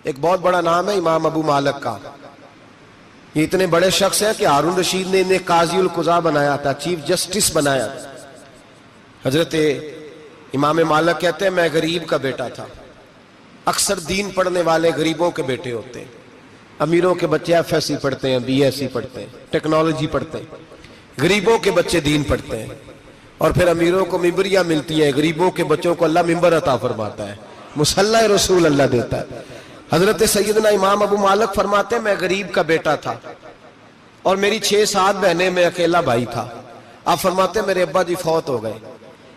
ایک بہت بڑا نام ہے امام ابو مالک کا. یہ اتنے بڑے شخص ہیں کہ ہارون رشید نے انہیں قاضی القضاء بنایا تھا, چیف جسٹس بنایا تھا. حضرت امام مالک کہتے ہیں میں غریب کا بیٹا تھا. اکثر دین پڑھنے والے غریبوں کے بیٹے ہوتے ہیں. امیروں کے بچے ایف ایس سی پڑھتے ہیں, بی ایس سی پڑھتے ہیں, ٹیکنالوجی پڑھتے ہیں. غریبوں کے بچے دین پڑھتے ہیں, اور پھر امیروں کو ممبریاں ملتی ہیں, غریبوں کے بچوں کو اللہ ممبر عطا فرماتا ہے, مصلی رسول اللہ دیتا ہے. حضرت سیدنا امام ابو مالک فرماتے ہیں میں غریب کا بیٹا تھا اور میری 6-7 بہنیں, میں اکیلا بھائی تھا. آپ فرماتے ہیں میرے ابا جی فوت ہو گئے.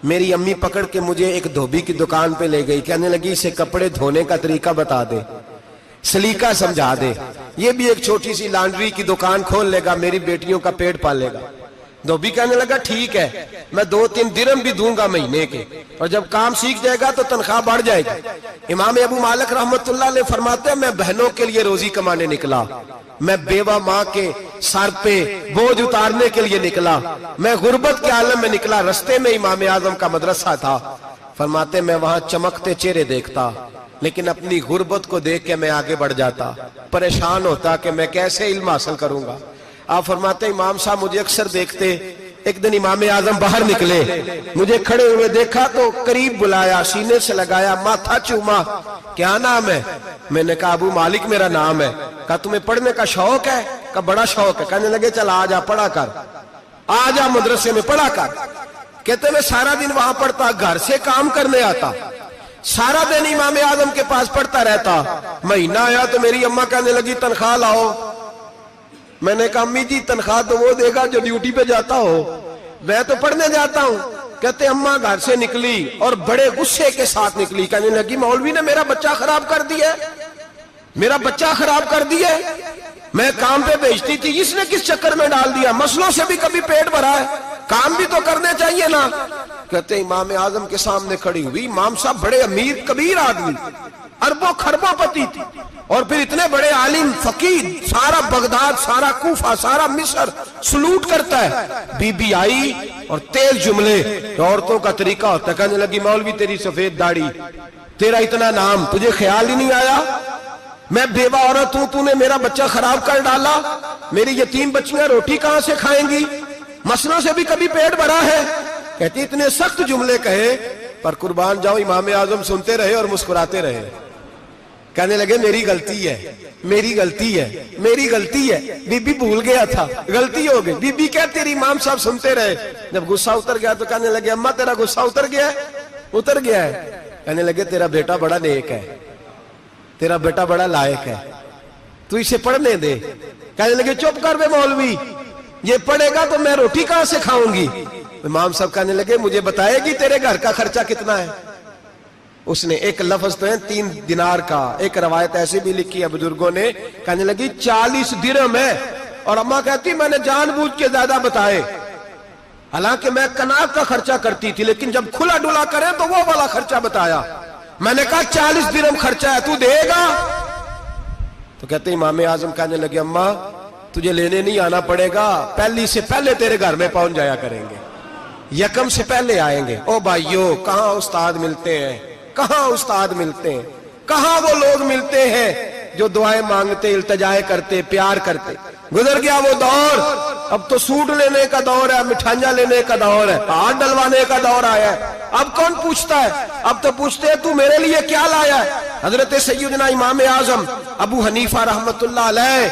میری امی پکڑ کے مجھے ایک دھوبی کی دکان پہ لے گئی, کہنے لگی اسے کپڑے دھونے کا طریقہ بتا دے, سلیقہ سمجھا دے, یہ بھی ایک چھوٹی سی لانڈری کی دکان کھول لے گا, میری بیٹیوں کا پیٹ پال لے گا. دھوبی کہنے لگا ٹھیک ہے, میں 2-3 درہم بھی دوں گا مہینے کے, اور جب کام سیکھ جائے گا تو تنخواہ بڑھ جائے گی. امام ابو مالک رحمت اللہ علیہ فرماتے ہیں میں بہنوں کے لیے روزی کمانے نکلا, میں بیوہ ماں کے سر پہ بوجھ اتارنے کے لیے نکلا, میں غربت کے عالم میں نکلا. رستے میں امام اعظم کا مدرسہ تھا. فرماتے میں وہاں چمکتے چہرے دیکھتا, لیکن اپنی غربت کو دیکھ کے میں آگے بڑھ جاتا, پریشان ہوتا کہ میں کیسے علم حاصل کروں گا. آپ فرماتے ہیں امام صاحب مجھے اکثر دیکھتے. ایک دن امام اعظم باہر نکلے, مجھے کھڑے ہوئے دیکھا تو قریب بلایا, سینے سے لگایا, ماتھا چوما. کیا نام ہے؟ میں نے کہا ابو مالک میرا نام ہے. کہا تمہیں پڑھنے کا شوق ہے؟ کہا بڑا شوق ہے. کہنے لگے چل آ جا پڑھا کر, آ جا مدرسے میں پڑھا کر. کہتے میں سارا دن وہاں پڑھتا, گھر سے کام کرنے آتا, سارا دن امام اعظم کے پاس پڑھتا رہتا. مہینہ آیا تو میری اماں کہنے لگی تنخواہ لاؤ. میں نے کہا امی جی تنخواہ تو وہ دے گا جو ڈیوٹی پہ جاتا ہو, میں تو پڑھنے جاتا ہوں. کہتے اماں گھر سے نکلی اور بڑے غصے کے ساتھ نکلی, کہنے لگی مولوی نے میرا بچہ خراب کر دیا, میرا بچہ خراب کر دیا. میں کام پہ بھیجتی تھی, اس نے کس چکر میں ڈال دیا, مسئلوں سے بھی کبھی پیٹ بھرا ہے, کام بھی تو کرنے چاہیے نا. کہتے امام اعظم کے سامنے کھڑی ہوئی. امام صاحب بڑے امیر کبیر آدمی, اربوں خربوں پتی تھی, اور پھر اتنے بڑے عالم فقیر, سارا بغداد, سارا کوفہ, سارا مصر سلوٹ کرتا ہے. بی بی آئی اور تیز جملے, عورتوں کا طریقہ ہوتا ہے. کہنے لگی مولوی تیری سفید داڑھی, تیرا اتنا نام, تجھے خیال ہی نہیں آیا میں بیوہ عورت ہوں, تو نے میرا بچہ خراب کر ڈالا, میری یتیم بچیاں روٹی کہاں سے کھائیں گی, مسئلوں سے بھی کبھی پیٹ بھرا ہے. کہتی اتنے سخت جملے کہے, پر قربان جاؤ امام اعظم سنتے رہے اور مسکراتے رہے. کہنے لگے میری غلطی ہے, میری غلطی ہے, میری غلطی ہے. بی بی بھول گیا تھا, غلطی ہو گئی. بی بی کہتے تیری امام صاحب سنتے رہے. جب غصہ اتر گیا تو کہنے لگے اماں تیرا غصہ اتر گیا ہے؟ اتر گیا ہے. کہنے لگے تیرا بیٹا بڑا نیک ہے, تیرا بیٹا بڑا لائق ہے, تو اسے پڑھنے دے. کہنے لگے چپ کر بے مولوی, یہ پڑھے گا تو میں روٹی کہاں سے کھاؤں گی. امام صاحب کہنے لگے مجھے بتائے گی تیرے گھر کا خرچہ کتنا ہے. اس نے ایک لفظ تو ہے 3 دینار کا, ایک روایت ایسے بھی لکھی ہے بزرگوں نے. کہنے لگی 40 درہم ہے, اور اماں کہتی میں نے جان بوجھ کے زیادہ بتائے, حالانکہ میں کناک کا خرچہ کرتی تھی, لیکن جب کھلا ڈلا کرے تو وہ والا خرچہ بتایا. میں نے کہا 40 درہم خرچہ ہے, تو دے گا؟ تو کہتے امام اعظم کہنے لگے اماں تجھے لینے نہیں آنا پڑے گا, پہلی سے پہلے تیرے گھر میں پہنچ جایا کریں گے, یکم سے پہلے آئیں گے. او بھائیو کہاں استاد ملتے ہیں, کہاں استاد ملتے ہیں, کہاں وہ لوگ ملتے ہیں جو دعائیں مانگتے, التجائے کرتے, پیار کرتے. گزر گیا وہ دور, اب تو سوٹ لینے کا دور ہے, مٹھائیاں لینے کا دور ہے, ہاتھ ڈلوانے کا دور آیا ہے. اب کون پوچھتا ہے, اب تو پوچھتے ہیں تو میرے لیے کیا لایا ہے. حضرت سیدنا امام اعظم ابو حنیفہ رحمت اللہ علیہ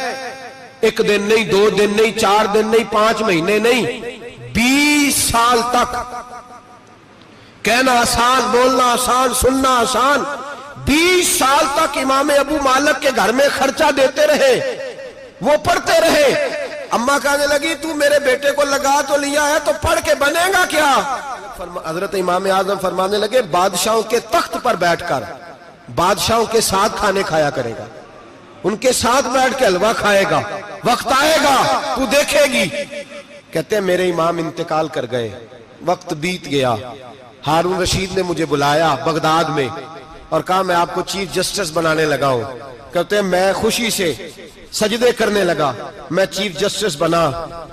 1 دن نہیں, 2 دن نہیں, 4 دن نہیں, 5 مہینے نہیں, 20 سال تک, کہنا آسان, بولنا آسان, سننا آسان, 20 سال تک امام ابو مالک کے گھر میں خرچہ دیتے رہے, وہ پڑھتے رہے. اماں کہنے لگی تو میرے بیٹے کو لگا تو لیا ہے, تو پڑھ کے بنے گا کیا. حضرت امام اعظم فرمانے لگے بادشاہوں کے تخت پر بیٹھ کر بادشاہوں کے ساتھ کھانے کھایا کرے گا, ان کے ساتھ بیٹھ کے حلوہ کھائے گا, وقت آئے گا تو دیکھے گی. کہتے ہیں میرے امام انتقال کر گئے, وقت بیت گیا. ہارون رشید نے مجھے بلایا بغداد میں اور کہا میں آپ کو چیف جسٹس بنانے لگا ہوں. کہتے ہیں میں خوشی سے سجدے کرنے لگا, میں چیف جسٹس بنا.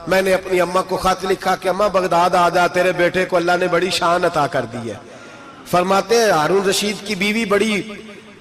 میں نے اپنی اماں کو خط لکھا کہ اماں بغداد آ جا, تیرے بیٹے کو اللہ نے بڑی شان عطا کر دی ہے. فرماتے ہیں ہارون رشید کی بیوی بڑی